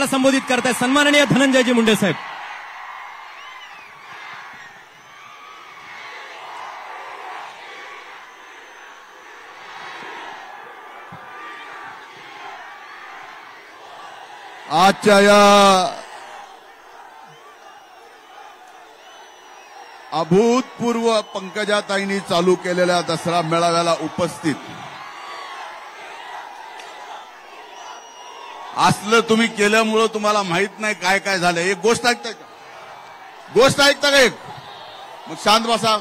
आपल्याला संबोधित करतायत सन्माननीय धनंजयजी मुंडे साहेब. आजच्या या अभूतपूर्व पंकजाताईंनी चालू केलेल्या दसरा मेळाव्याला उपस्थित असलं तुम्ही केल्यामुळं तुम्हाला माहित नाही काय काय झालं. एक गोष्ट ऐकताय का? गोष्ट ऐकता का? एक मग शांत बसा,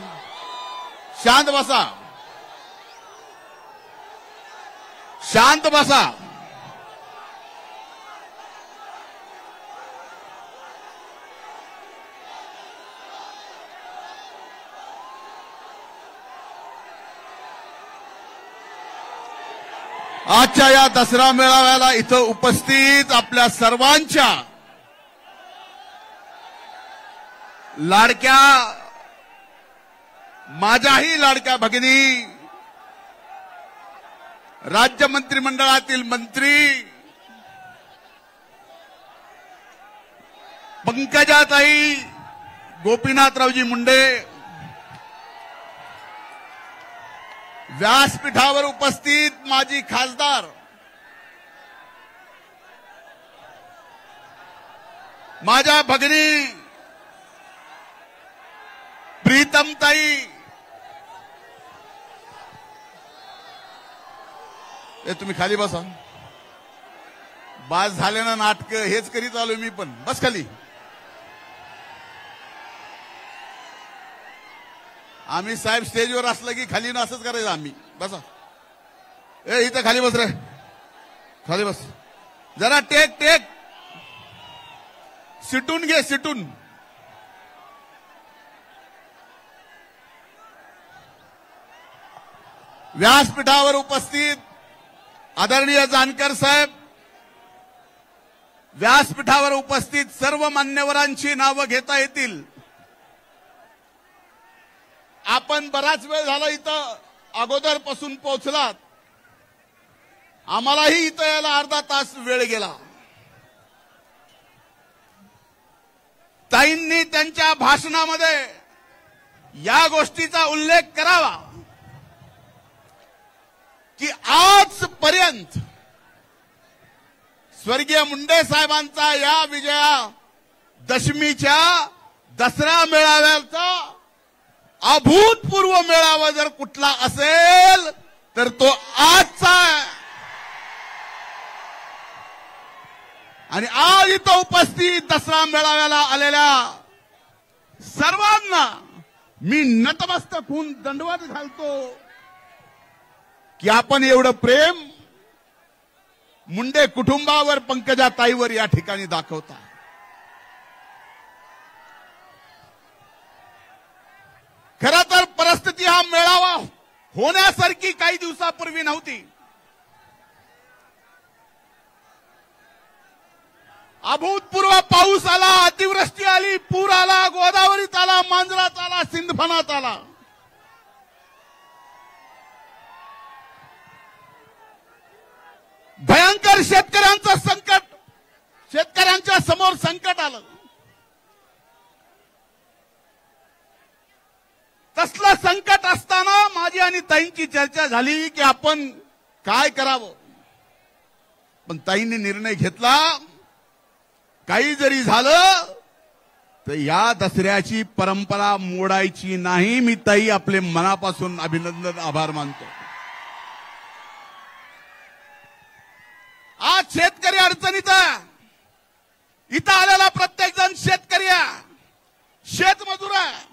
शांत बसा, शांत बसा. आजच्या या दसरा मेळाव्याला इथं उपस्थित आपल्या सर्वांच्या लाडक्या, माझ्याही लाडक्या भगिनी, राज्य मंत्रिमंडळातील मंत्री पंकजाताई गोपीनाथरावजी मुंडे, व्यासपीठावर उपस्थित माजी खासदार माझ्या भगिनी प्रीतमताई, तुम्ही खाली बसा. बास झाले ना नाटक, हेच करीत आलो मी पण. बस खाली. आम्ही साहेब स्टेजवर असलं की खाली ना असंच करायचं आम्ही. बसा. इथं खाली बस रे, खाली बस. जरा टेक टेक, सिटून घे, सिटून. व्यासपीठावर उपस्थित आदरणीय जानकर साहेब, व्यासपीठावर उपस्थित सर्व मान्यवरांची नावं घेता येतील. आपण बराच वेळ झाला इथं अगोदरपासून पोहोचलात. आम्हालाही इथं यायला अर्धा तास वेळ गेला. ताईंनी त्यांच्या भाषणामध्ये या गोष्टीचा उल्लेख करावा की आजपर्यंत स्वर्गीय मुंडे साहेबांचा या विजयादशमीच्या दसरा मेळाव्याचा अभूतपूर्व मेळावा जर कुठला असेल तर तो आजचा आहे. आणि आज इथं उपस्थित दसरा मेळाव्याला आलेल्या सर्वांना मी नतमस्तक होऊन दंडवत घालतो की आपण एवढं प्रेम मुंडे कुटुंबावर, पंकजाताईवर या ठिकाणी दाखवता. खरं तर परिस्थिती हा मेळावा होण्यासारखी काही दिवसापूर्वी नव्हती. अभूतपूर्व पाऊस आला, अतिवृष्टी आली, पूर आला, गोदावरीत आला, मांजरात आला, सिंधफणात आला. भयंकर शेतकऱ्यांचं संकट, शेतकऱ्यांच्या समोर संकट आलं. तसलं संकट असताना माझी आणि ताईंची चर्चा झाली की आपण काय करावं. पण ताईंनी निर्णय घेतला, काही जरी झालं तर या दसऱ्याची परंपरा मोडायची नाही. मी ताई आपले मनापासून अभिनंदन, आभार मानतो. आज शेतकरी अडचणीत आहे. इथं आलेला प्रत्येक जण शेतकरी आहे, शेतमजूर आहे.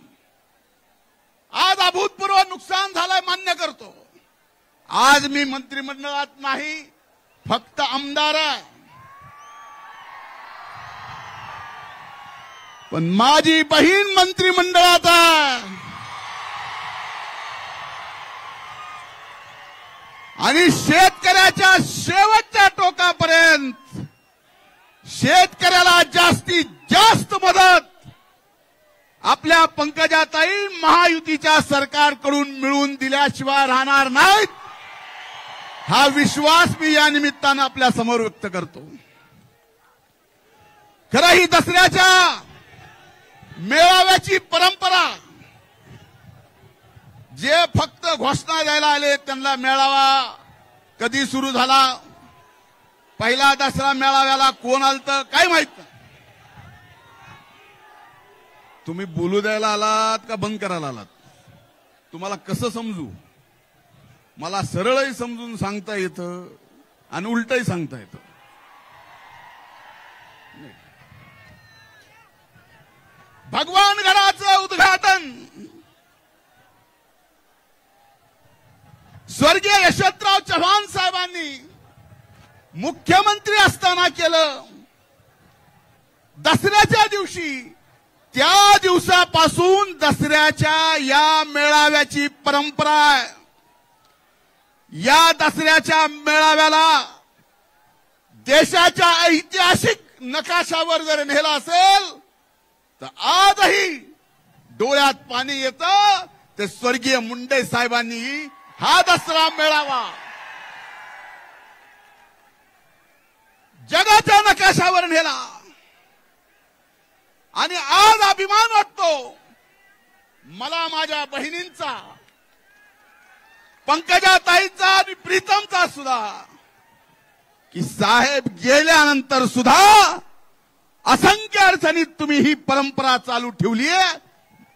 आज अभूतपूर्व नुकसान झालंय, मान्य करतो. आज मी मंत्रिमंडळात नाही, फक्त आमदार आहे. पण माझी बहीण मंत्रिमंडळात आहे. आणि शेतकऱ्याच्या शेवटच्या टोकापर्यंत शेतकऱ्याला जास्तीत जास्त मदत आपल्या पंकजाताई महायुतीच्या सरकारकडून मिळवून दिल्याशिवाय राहणार नाहीत. हा विश्वास मी या निमित्तानं आपल्या समोर व्यक्त करतो. खरं ही दसऱ्याच्या मेळाव्याची परंपरा, जे फक्त घोषणा द्यायला आले त्यांना मेळावा कधी सुरू झाला, पहिला दसरा मेळाव्याला कोण आलतं काय माहित नाही. तुम्ही बोलू द्यायला आलात का बंद करायला आलात? तुम्हाला कसं समजू? मला सरळही समजून सांगता येतं आणि उलटही सांगता येतं. भगवानगडाचं उद्घाटन स्वर्गीय यशवंतराव चव्हाण साहेबांनी मुख्यमंत्री असताना केलं. दसऱ्याच्या दिवशी, त्या दिवसापासून दसऱ्याच्या या मेळाव्याची परंपरा आहे. या दसऱ्याच्या मेळाव्याला देशाच्या ऐतिहासिक नकाशावर जर नेलं असेल तर आजही डोळ्यात पाणी येतं. ते स्वर्गीय मुंडे साहेबांनी हा दसरा मेळावा जगाच्या नकाशावर नेला आणि आज अभिमान वाटतो मला माझ्या बहिणींचा, पंकजाताईंचा आणि प्रीतमचा सुद्धा, की साहेब गेल्यानंतर सुद्धा असंख्य अडचणीत तुम्ही ही परंपरा चालू ठेवलीये.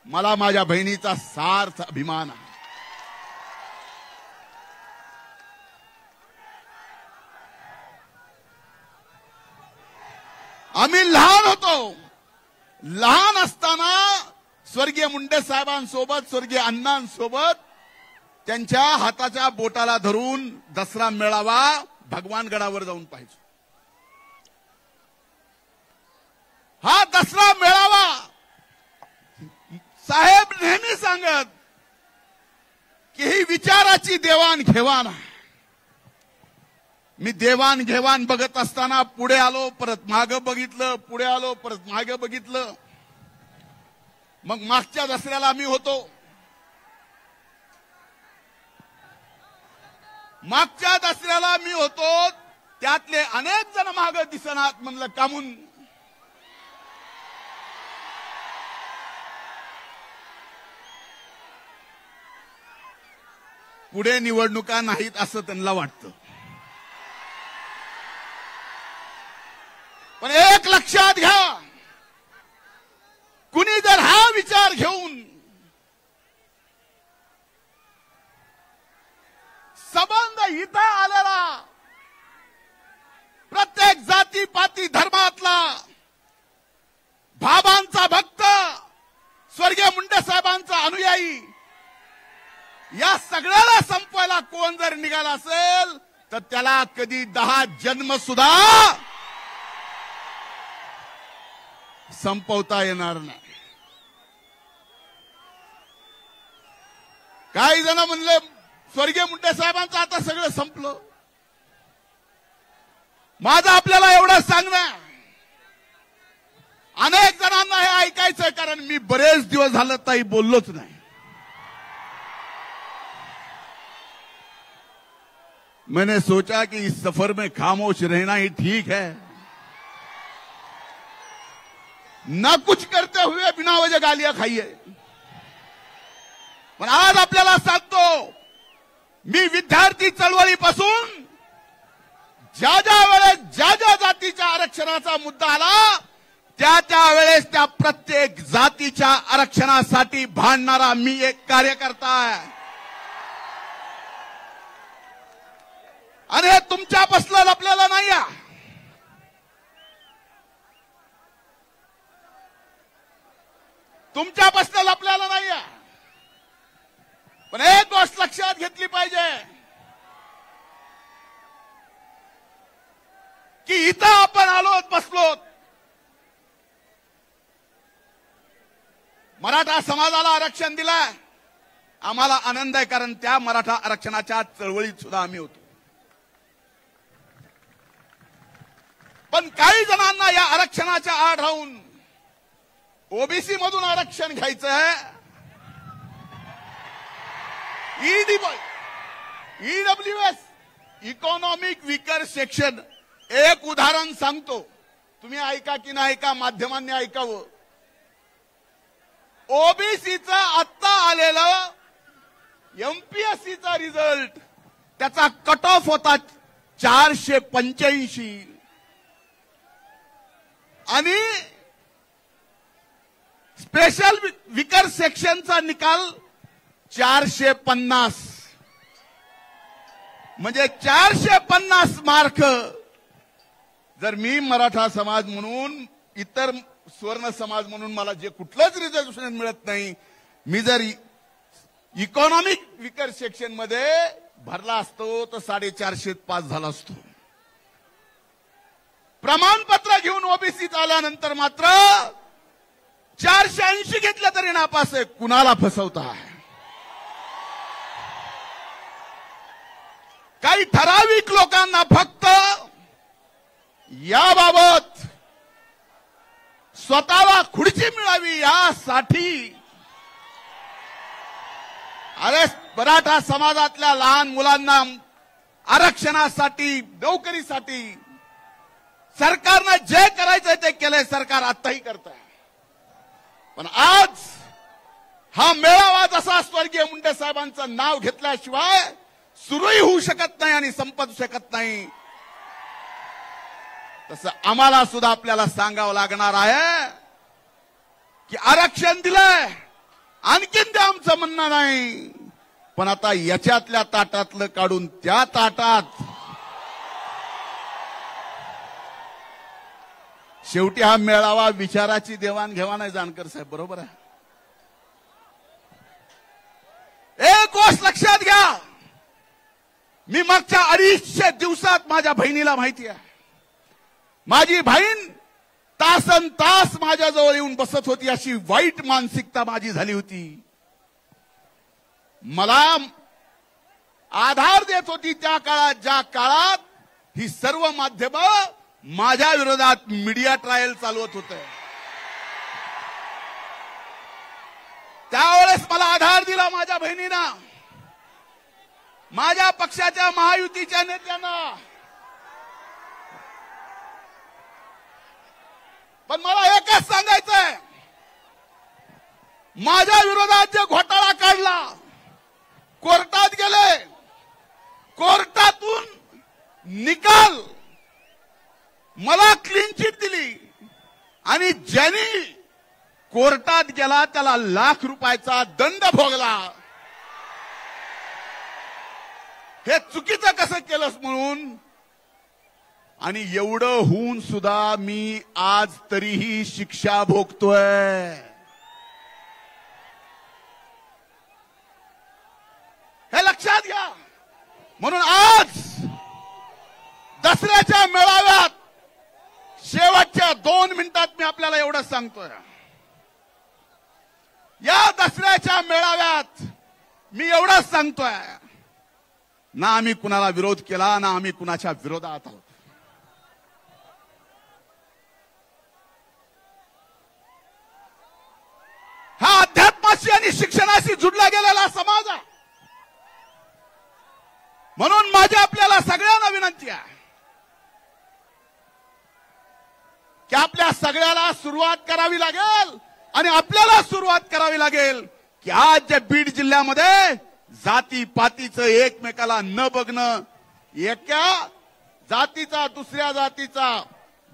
मला माझ्या बहिणीचा सार्थ अभिमान आहे. आम्ही लहान होतो. लहान असताना स्वर्गीय मुंडे साहेबांसोबत, स्वर्गीय अण्णांसोबत त्यांच्या हाताच्या बोटाला धरून दसरा मेळावा भगवानगडावर जाऊन पाहायचो. हा दसरा मेळावा साहेब नेहमी सांगत की ही विचाराची देवाणघेवाण आहे. मी देवाणघेवाण बघत असताना पुढे आलो, परत मागं बघितलं, पुढे आलो, परत मागं बघितलं. मग मागच्या दसऱ्याला मी होतो. मागच्या दसऱ्याला मी होतो, त्यातले अनेक जण मागं दिसनात. म्हणलं कामून? पुढे निवडणुका नाहीत असं त्यांना वाटतं. पण एक लक्षात घ्या, कुणी जर हा विचार घेऊन संबंध इथं आलेला प्रत्येक जाती पाती धर्मातला बाबांचा भक्त, स्वर्गीय मुंडे साहेबांचा अनुयायी, या सगळ्याला संपवायला कोण जर निघाला असेल तर त्याला कधी 10 जन्म सुद्धा संपवता येणार नाही. काही जण म्हणले स्वर्गीय मुंडे साहेबांचं आता सगळं संपलं. माझं आपल्याला एवढं सांगणं, अनेक जणांना हे ऐकायचंय, कारण मी बरेच दिवस झालं ताई बोललोच नाही. मैंने सोचा कि इस सफर में खामोश रहना ही ठीक है, न कुछ करते हुए बिना वजह गालियां खाइए. पण आज आपल्याला सांगतो, मी विद्यार्थी चळवळीपासून ज्या ज्या वेळेस ज्या ज्या जातीच्या आरक्षणाचा मुद्दा आला त्या त्या वेळेस त्या प्रत्येक जातीच्या आरक्षणासाठी भांडणारा मी एक कार्यकर्ता आहे. आणि हे तुमच्यापासलं लपलेलं नाही आहे. तुमच्यापासलं लपलेलं नाही आहे. पण एक गोष्ट लक्षात घेतली पाहिजे की इथं आपण आलोत, बसलोत. मराठा समाजाला आरक्षण दिलंय, आम्हाला आनंद आहे, कारण त्या मराठा आरक्षणाच्या चळवळीत सुद्धा आम्ही होतो. पण काही जणांना या आरक्षणाच्या आड राहून ओबीसी मधून आरक्षण घ्यायचं आहे. EWS, economic weaker section. एक उदाहरण सांगतो, तुम्ही ऐका की नाही ऐका, माध्यमांनी ऐकावं. ओबीसीचा आत्ता आलेला एमपीएससीचा रिझल्ट, त्याचा कट ऑफ होता 485 आणि स्पेशल विकर सेक्शनचा निकाल 450. म्हणजे 450 मार्क जर मी मराठा समाज म्हणून, इतर स्वर्ण समाज म्हणून मला जे कुठलंच रिझर्वेशन मिळत नाही, मी जर इकॉनॉमिक विकर सेक्शन मध्ये भरला असतो तर 450 पास झाला असतो. प्रमाणपत्र घेऊन ओबीसीत आल्यानंतर मात्र 480 घेतलं तरी नापास आहे. कुणाला फसवताय? काही ठराविक लोकांना फक्त याबाबत स्वतःला खुर्ची मिळावी यासाठी, अरे मराठा समाजातल्या लहान मुलांना आरक्षणासाठी, नोकरीसाठी सरकारनं जे करायचंय ते केलंय. सरकार आत्ताही करत आहे. पण आज हा मेळावा जसा स्वर्गीय मुंडे साहेबांचं नाव घेतल्याशिवाय सुरूही होऊ शकत नाही आणि संपत शकत नाही, तसं आम्हाला सुद्धा आपल्याला सांगावं लागणार आहे की आरक्षण दिलंय, आणखीन ते आमचं म्हणणं नाही. पण आता याच्यातल्या ताटातलं काढून त्या ताटात, शेवटी हा मेळावा विचाराची देवाणघेवाण आहे. जानकर साहेब बरोबर आहे. एक गोष्ट लक्षात घ्या, मी मागच्या 250 दिवसात माझ्या बहिणीला माहिती आहे, माझी बहीण तासन तास माझ्याजवळ येऊन बसत होती. अशी वाईट मानसिकता माझी झाली होती. मला आधार देत होती त्या काळात, ज्या काळात ही सर्व माध्यमं माझ्या विरोधात मीडिया ट्रायल चालवत होते. त्यावेळेस मला आधार दिला माझ्या बहिणीनं, माझ्या पक्षाच्या महायुतीच्या नेत्यांना. पण मला एकच सांगायचंय, माझ्या विरोधात जे घोटाळा काढला, कोर्टात गेले, कोर्टातून निकाल मला क्लीन चिट दिली आणि ज्यांनी कोर्टात गेला त्याला ₹1,00,000 दंड भोगला. हे चुकीचं कसं केलंस म्हणून. आणि एवढं होऊन सुद्धा मी आज तरीही शिक्षा भोगतोय. हे लक्षात घ्या. म्हणून आज दसऱ्याच्या मेळाव्यात शेवटच्या 2 मिनिटात मी आपल्याला एवढं सांगतोय, या दसऱ्याच्या मेळाव्यात मी एवढंच सांगतोय, ना आम्ही कुणाला विरोध केला, ना आम्ही कुणाच्या विरोधात आहोत. हा अध्यात्माशी आणि शिक्षणाशी जुडला गेलेला समाज आहे. म्हणून माझी आपल्याला सगळ्यांना विनंती आहे की आपल्या सगळ्याला सुरुवात करावी लागेल आणि आपल्याला सुरुवात करावी लागेल की आज जे बीड जिल्ह्यामध्ये जातीपातीचं एकमेकाला न बघणं, एका जातीचा दुसऱ्या जातीचा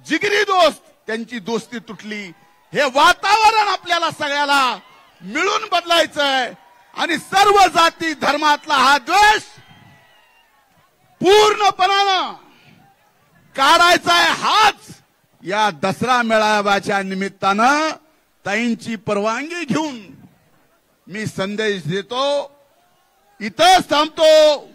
जिगरी दोस्त, त्यांची दोस्ती तुटली, हे वातावरण आपल्याला सगळ्याला मिळून बदलायचंय आणि सर्व जाती धर्मातला हा द्वेष पूर्णपणानं काढायचा आहे. हाच या दसरा मेळाव्याच्या निमित्तानं ताईंची परवानगी घेऊन मी संदेश देतो. इथंच थांबतो.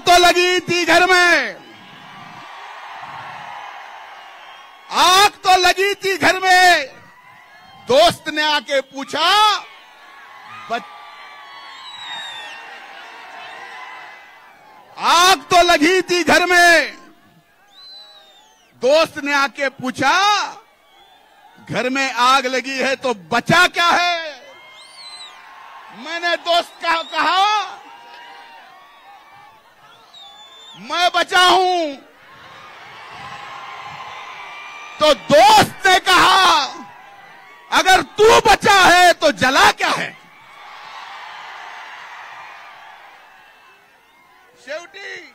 तो लगी थी घर में, आग तो लगी थी घर में, दोस्त ने आके पूछा आग तो लगी थी घर में, दोस्त ने आके पूछा घर में आग लगी है तो बचा क्या है। मैंने दोस्त का कहा मैं बचा हूं, तो दोस्त ने कहा अगर तू बचा है तो जला क्या है। शेवटी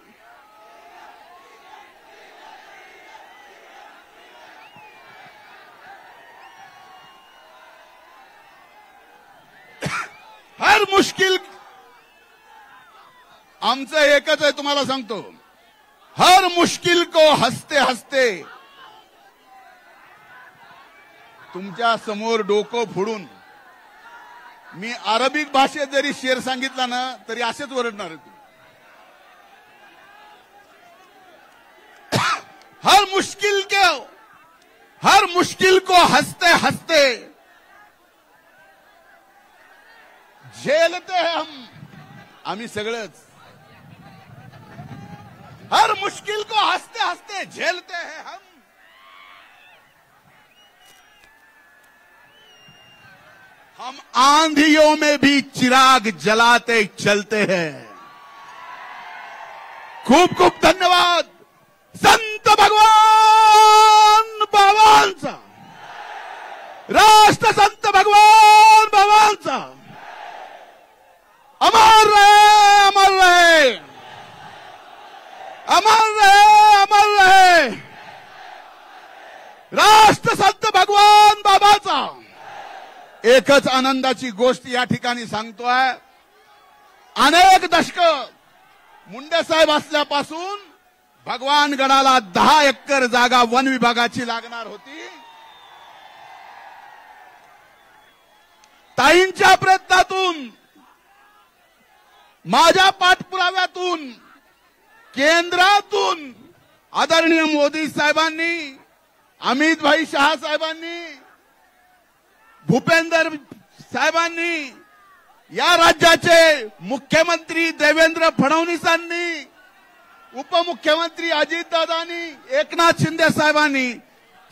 हर मुश्किल आमचं एकच आहे, तुम्हाला सांगतो, हर मुश्किल को हसते हसते तुमच्या समोर डोकं फोडून मी अरबिक भाषेत जरी शेर सांगितला ना तरी असेच ओरडणार आहे तुम्ही. हर मुश्किल को हंसते हंसते झेलते हैं हम, आम्ही सगळेच हर मुश्किल को हंसते हंसते झेलते हैं हम. हम आंधियों में भी चिराग जलाते चलते हैं. खूप खूप धन्यवाद. संत भगवान बाबांचा, राष्ट्रसंत भगवान बाबांचा अमर रहे, अमर रहे, अमर रहे, अमर रहे. राष्ट्रसंत भगवान बाबाचा. एकच आनंदाची गोष्ट या ठिकाणी सांगतोय. अनेक दशक मुंडे साहेब असल्यापासून भगवानगडाला 10 एकर जागा वन विभागाची लागणार होती. ताईंच्या प्रयत्नातून, माझ्या पाठपुराव्यातून, केंद्रातून आदरणीय मोदी साहेबांनी, अमित भाई शहा साहेबांनी, भूपेंद्र साहेबांनी, या राज्याचे मुख्यमंत्री देवेंद्र फडणवीसांनी, उपमुख्यमंत्री अजितदादांनी, एकनाथ शिंदे साहेबांनी,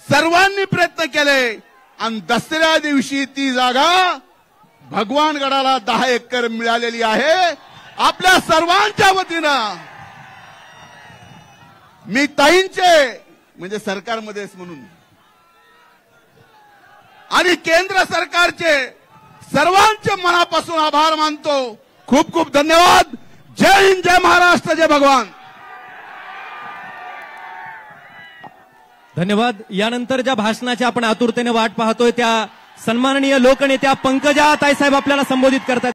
सर्वांनी प्रयत्न केले आणि दसऱ्या दिवशी ती जागा भगवानगडाला 10 एकर मिळालेली आहे. आपल्या सर्वांच्या वतीनं मी ताईंचे, म्हणजे सरकारमध्येच म्हणून, आणि केंद्र सरकारचे सर्वांचे मनापासून आभार मानतो. खूप खूप धन्यवाद. जय हिंद, जय महाराष्ट्र, जय भगवान. धन्यवाद. यानंतर ज्या भाषणाची आपण आतुरतेने वाट पाहतोय त्या सन्माननीय लोकनेत्या पंकजा ताईसाहेब आपल्याला संबोधित करतात.